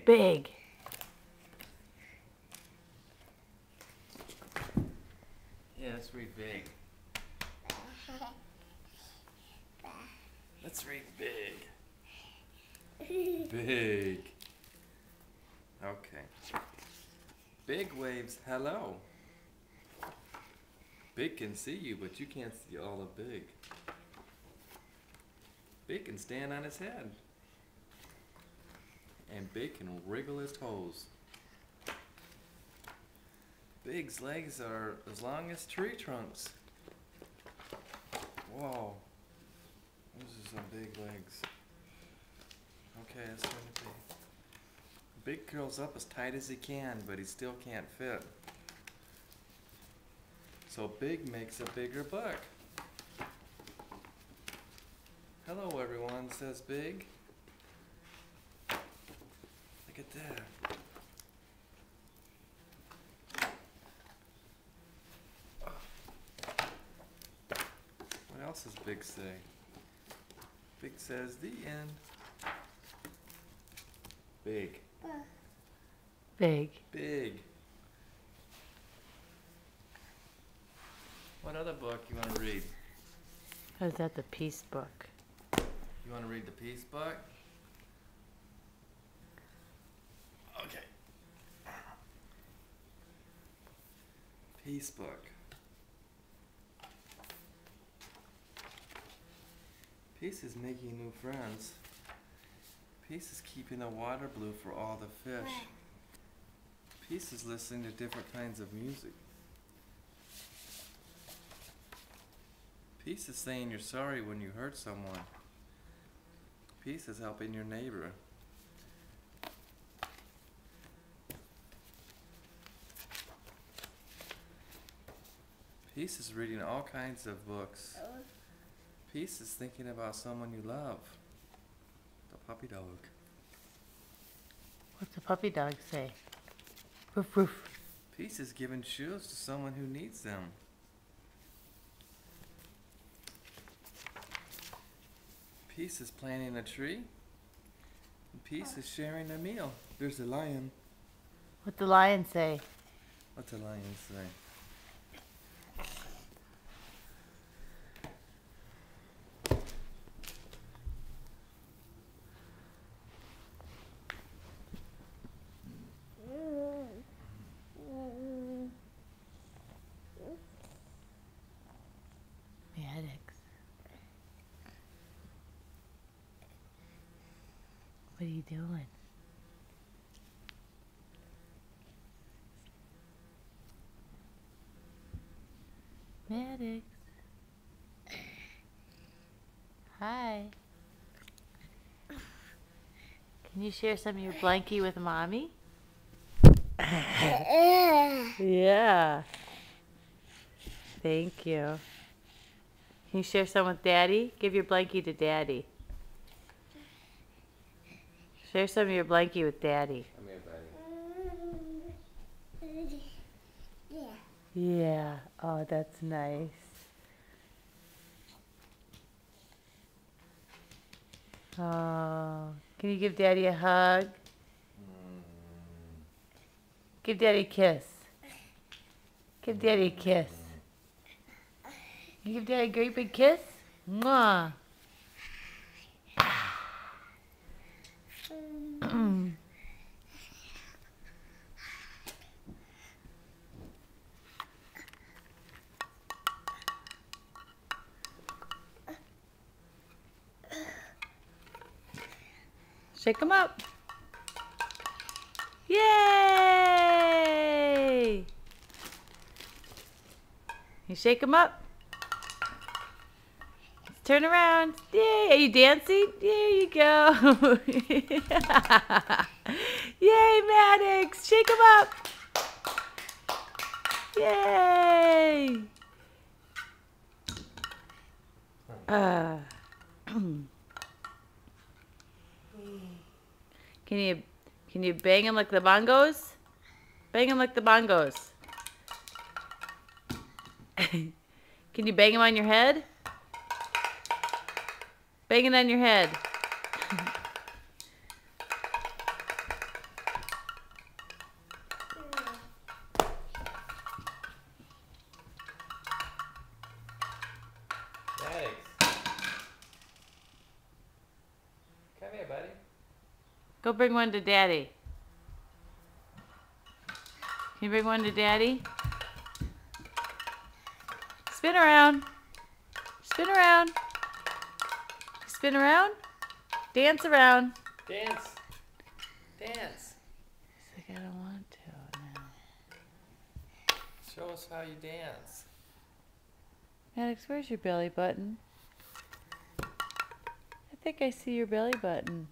big. Yeah, let's read big. Let's read big. Big. Okay. Big waves hello. Big can see you, but you can't see all of Big. Big can stand on his head. And Big can wriggle his toes. Big's legs are as long as tree trunks. Whoa. Those are some big legs. Okay, that's gonna be. Big curls up as tight as he can, but he still can't fit. So Big makes a bigger buck. Hello everyone, says Big. Look at that. What else does Big say? Big says the end. Big. Big. Big. What other book you want to read? Oh, is that the Peace book? You want to read the Peace book? Okay. Peace book. Peace is making new friends. Peace is keeping the water blue for all the fish. Peace is listening to different kinds of music. Peace is saying you're sorry when you hurt someone. Peace is helping your neighbor. Peace is reading all kinds of books. Peace is thinking about someone you love. The puppy dog. What's the puppy dog say? Roof, roof. Peace is giving shoes to someone who needs them. Peace is planting a tree. And Peace is sharing a meal. There's a lion. What's the lion say? What's a lion say? Maddox. What are you doing? Maddox. Hi. Can you share some of your blankie with Mommy? Yeah. Thank you. Can you share some with Daddy? Give your blankie to Daddy. Share some of your blankie with Daddy. Come here, buddy. Yeah. Oh, that's nice. Oh, can you give Daddy a hug? Give Daddy a kiss. Give Daddy a kiss. You give Daddy a great big kiss? Mwah. Shake them up. Yay! You shake them up. Let's turn around. Yay! Are you dancing? There you go. Yay, Maddox! Shake them up. Yay! Can you bang them like the bongos? Bang them like the bongos. Can you bang them on your head? Bang it on your head. Go bring one to Daddy. Can you bring one to Daddy? Spin around. Spin around. Spin around. Dance around. Dance. Dance. He's like, I don't want to now. Show us how you dance. Maddox, where's your belly button? I think I see your belly button.